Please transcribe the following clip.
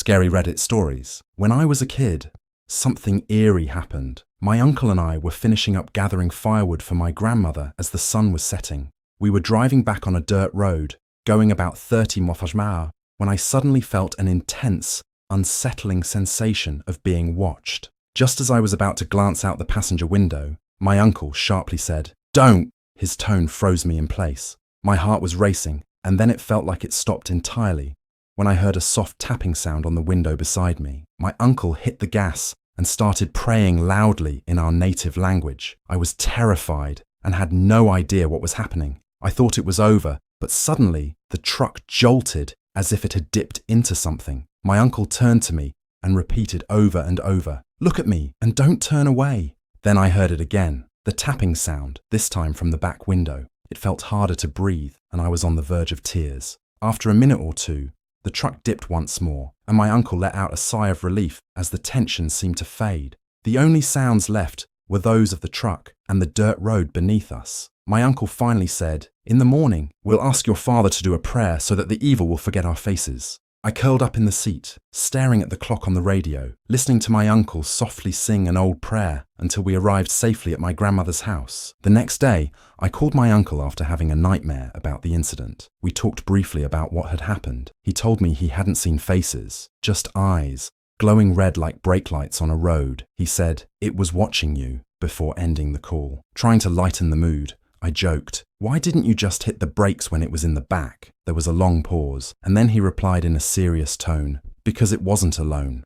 Scary Reddit stories. When I was a kid, something eerie happened. My uncle and I were finishing up gathering firewood for my grandmother as the sun was setting. We were driving back on a dirt road, going about 30 mph, when I suddenly felt an intense, unsettling sensation of being watched. Just as I was about to glance out the passenger window, my uncle sharply said, "Don't!" His tone froze me in place. My heart was racing, and then it felt like it stopped entirely when I heard a soft tapping sound on the window beside me. My uncle hit the gas and started praying loudly in our native language. I was terrified and had no idea what was happening. I thought it was over, but suddenly the truck jolted as if it had dipped into something. My uncle turned to me and repeated over and over, "Look at me and don't turn away." Then I heard it again, the tapping sound, this time from the back window. It felt harder to breathe, and I was on the verge of tears. After a minute or two, the truck dipped once more, and my uncle let out a sigh of relief as the tension seemed to fade. The only sounds left were those of the truck and the dirt road beneath us. My uncle finally said, "In the morning, we'll ask your father to do a prayer so that the evil will forget our faces." I curled up in the seat, staring at the clock on the radio, listening to my uncle softly sing an old prayer until we arrived safely at my grandmother's house. The next day, I called my uncle after having a nightmare about the incident. We talked briefly about what had happened. He told me he hadn't seen faces, just eyes, glowing red like brake lights on a road. He said, "It was watching you," before ending the call. Trying to lighten the mood, I joked, "Why didn't you just hit the brakes when it was in the back?" There was a long pause, and then he replied in a serious tone, "Because it wasn't alone."